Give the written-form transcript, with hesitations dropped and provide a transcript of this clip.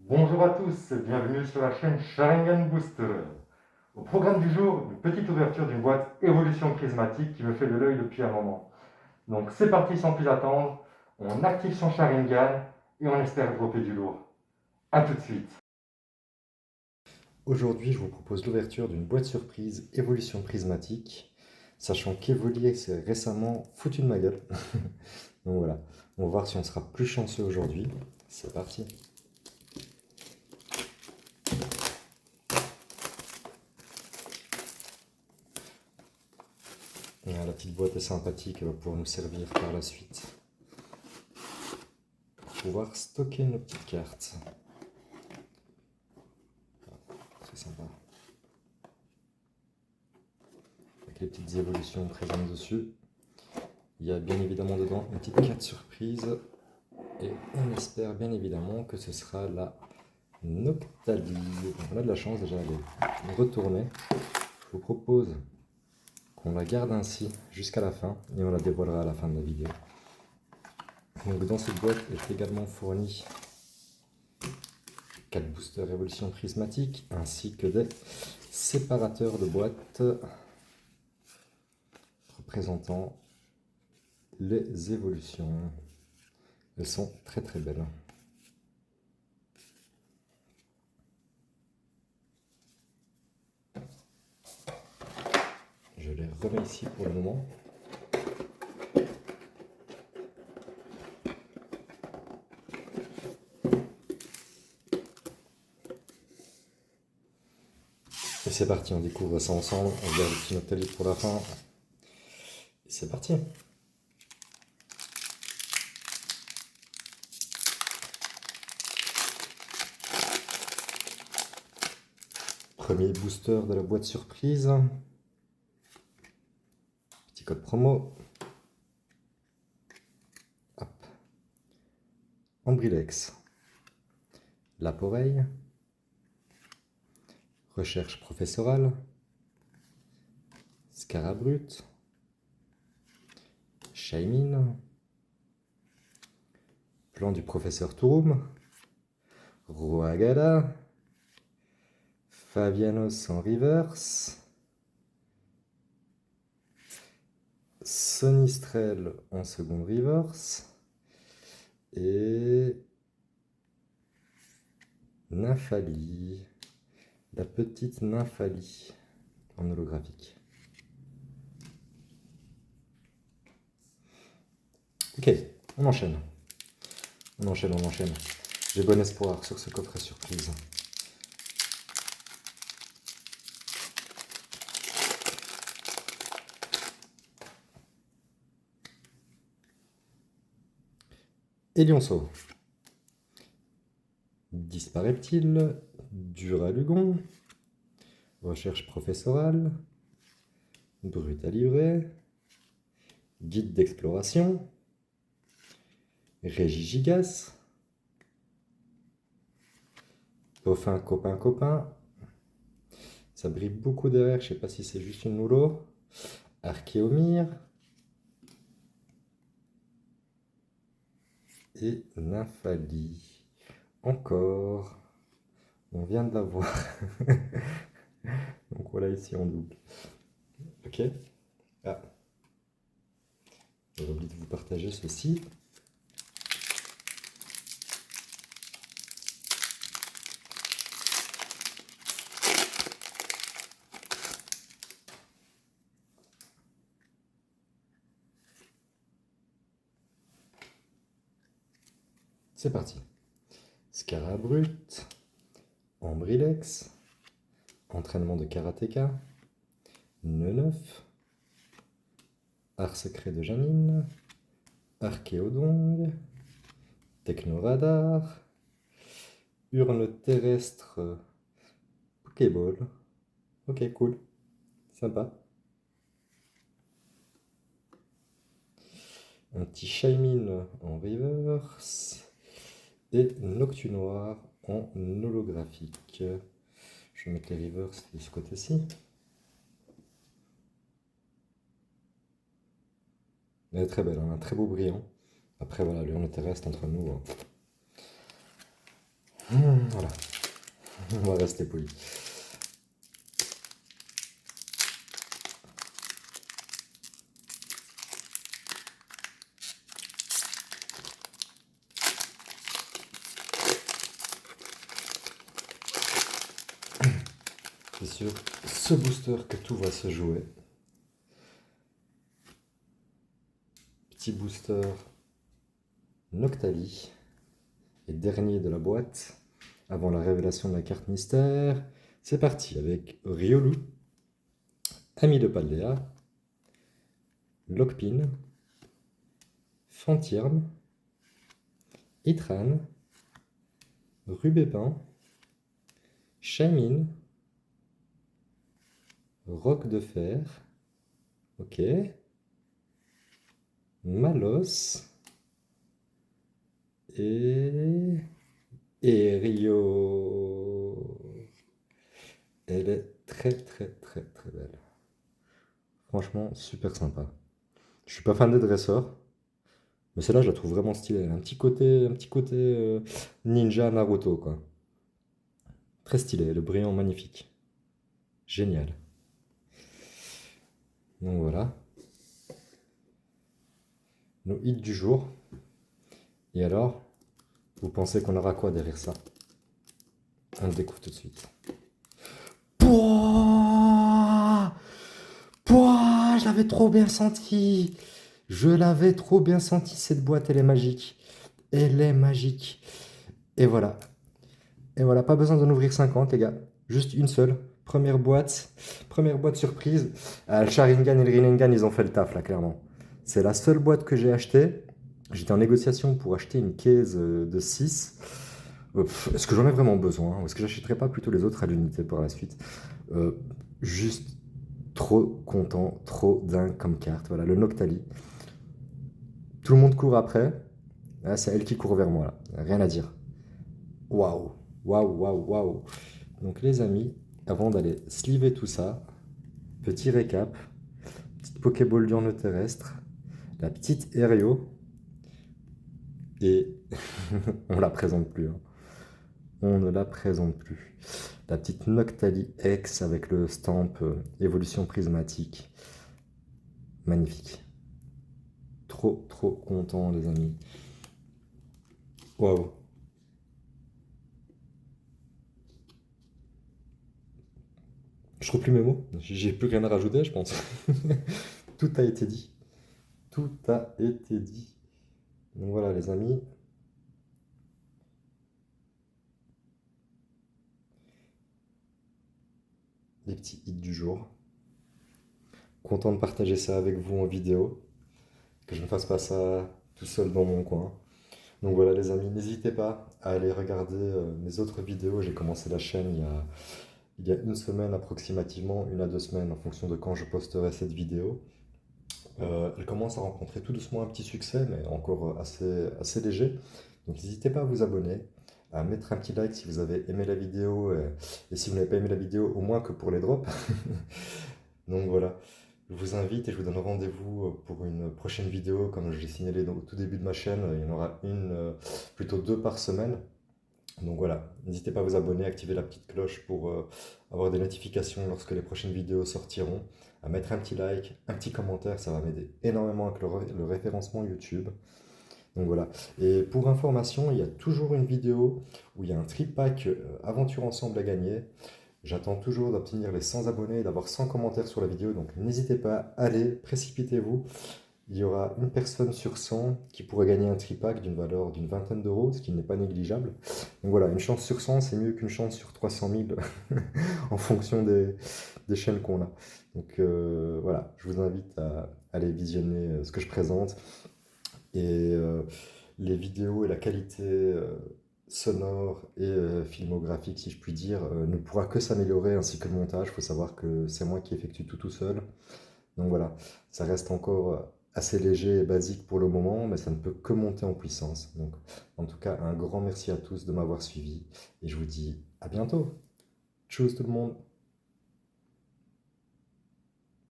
Bonjour à tous, bienvenue sur la chaîne Sharingan Booster. Au programme du jour, une petite ouverture d'une boîte évolution prismatique qui me fait de l'œil depuis un moment. Donc c'est parti sans plus attendre, on active son Sharingan et on espère dropper du lourd. A tout de suite. Aujourd'hui, je vous propose l'ouverture d'une boîte surprise évolution prismatique, sachant qu'Evolier s'est récemment foutu de ma gueule. Donc voilà, on va voir si on sera plus chanceux aujourd'hui. C'est parti. La petite boîte est sympathique, elle va pouvoir nous servir par la suite pour pouvoir stocker nos petites cartes. Très sympa. Avec les petites évolutions présentes dessus. Il y a bien évidemment dedans une petite carte surprise. Et on espère bien évidemment que ce sera la Noctalie. Donc on a de la chance déjà, elle est retournée. Je vous propose qu'on la garde ainsi jusqu'à la fin et on la dévoilera à la fin de la vidéo. Donc dans cette boîte est également fourni 4 boosters évolution prismatique ainsi que des séparateurs de boîtes représentant les évolutions. Elles sont très très belles. Je les remets ici pour le moment. Et c'est parti, on découvre ça ensemble, on regarde le petit Noctalie pour la fin. Et c'est parti. Premier booster de la boîte surprise. Petit code promo. Hop. Ambrilex. Laporeille. Recherche professorale. Scarabrut. Shaymin. Plan du professeur Touroum. Roagada. Fabianos en reverse. Sonistrel en seconde reverse. Et Nymphalie. La petite Nymphalie en holographique. Ok, on enchaîne. On enchaîne, on enchaîne. J'ai bon espoir sur ce coffret surprise. Et Lionceau. Disparaît-il? Duralugon. Recherche professorale. Brut à livrer. Guide d'exploration. Régigigas. Dauphin copain copain. Ça brille beaucoup derrière, je sais pas si c'est juste une holo. Archéomire. Et Nymphalie. Encore. On vient de la voir. Donc voilà ici en double. Ok. Ah. J'ai oublié de vous partager ceci. C'est parti. Scarabrut. Ambrilex. Entraînement de karatéka. Neuf. Art secret de Janine. Archéodong. Technoradar. Urne terrestre. Pokéball. Ok, cool. Sympa. Un petit Shaymin en reverse. Et Noctunoir en holographique. Je vais mettre les reverse de ce côté-ci. Elle est très belle, hein, un très beau brillant. Après voilà, l'urne terrestre entre nous. Voilà, on va rester poli. C'est sur ce booster que tout va se jouer. Petit booster Noctali. Et dernier de la boîte, avant la révélation de la carte mystère. C'est parti avec Riolu, Ami de Paldea, Lockpin, Fantirm, Itran, Rubépin, Shaymin, Roc de Fer, ok, Malos et Rio. Elle est très très très très belle. Franchement, super sympa. Je suis pas fan des dresseurs, mais celle-là, je la trouve vraiment stylée. Elle a un petit côté ninja Naruto, quoi. Très stylé, le brillant magnifique. Génial. Donc voilà. Nos hits du jour. Et alors, vous pensez qu'on aura quoi derrière ça? On le découvre tout de suite. Pouah, pouah, je l'avais trop bien senti. Je l'avais trop bien senti, cette boîte, elle est magique. Elle est magique. Et voilà. Et voilà, pas besoin d'en ouvrir 50, les gars. Juste une seule. Première boîte surprise. Le Sharingan et le Rinnegan, ils ont fait le taf, là, clairement. C'est la seule boîte que j'ai achetée. J'étais en négociation pour acheter une case de 6. Est-ce que j'en ai vraiment besoin? Ou est-ce que j'achèterai pas plutôt les autres à l'unité par la suite? Juste trop content, trop dingue comme carte. Voilà, le Noctali. Tout le monde court après. Ah, c'est elle qui court vers moi, là. Rien à dire. Waouh, waouh, waouh, waouh. Donc les amis, avant d'aller sliver tout ça, petit récap. Petite Pokéball d'urne terrestre. La petite Aerio. Et on la présente plus, hein. On ne la présente plus. La petite Noctali X avec le stamp évolution prismatique. Magnifique. Trop, trop content, les amis. Waouh. Je trouve plus mes mots. J'ai plus rien à rajouter, je pense. Tout a été dit. Tout a été dit. Donc voilà, les amis. Les petits hits du jour. Content de partager ça avec vous en vidéo. Que je ne fasse pas ça tout seul dans mon coin. Donc voilà les amis, n'hésitez pas à aller regarder mes autres vidéos. J'ai commencé la chaîne il y a une semaine approximativement, 1 à 2 semaines en fonction de quand je posterai cette vidéo. Elle commence à rencontrer tout doucement un petit succès, mais encore assez léger. Donc n'hésitez pas à vous abonner, à mettre un petit like si vous avez aimé la vidéo, et si vous n'avez pas aimé la vidéo, au moins que pour les drops. Donc voilà, je vous invite et je vous donne rendez-vous pour une prochaine vidéo. Comme je l'ai signalé au tout début de ma chaîne, il y en aura plutôt 2 par semaine. Donc voilà, n'hésitez pas à vous abonner, à activer la petite cloche pour avoir des notifications lorsque les prochaines vidéos sortiront, à mettre un petit like, un petit commentaire, ça va m'aider énormément avec le référencement YouTube. Donc voilà, et pour information, il y a toujours une vidéo où il y a un trip-pack Aventure Ensemble à gagner. J'attends toujours d'obtenir les 100 abonnés et d'avoir 100 commentaires sur la vidéo, donc n'hésitez pas, allez, précipitez-vous. Il y aura une personne sur 100 qui pourrait gagner un tripack d'une valeur d'une vingtaine d'euros, ce qui n'est pas négligeable. Donc voilà, une chance sur 100, c'est mieux qu'une chance sur 300 000 en fonction des chaînes qu'on a. Donc voilà, je vous invite à aller visionner ce que je présente. Et les vidéos et la qualité sonore et filmographique, si je puis dire, ne pourra que s'améliorer, ainsi que le montage. Il faut savoir que c'est moi qui effectue tout seul. Donc voilà, ça reste encore assez léger et basique pour le moment, mais ça ne peut que monter en puissance. Donc en tout cas, un grand merci à tous de m'avoir suivi et je vous dis à bientôt. Tchuss tout le monde.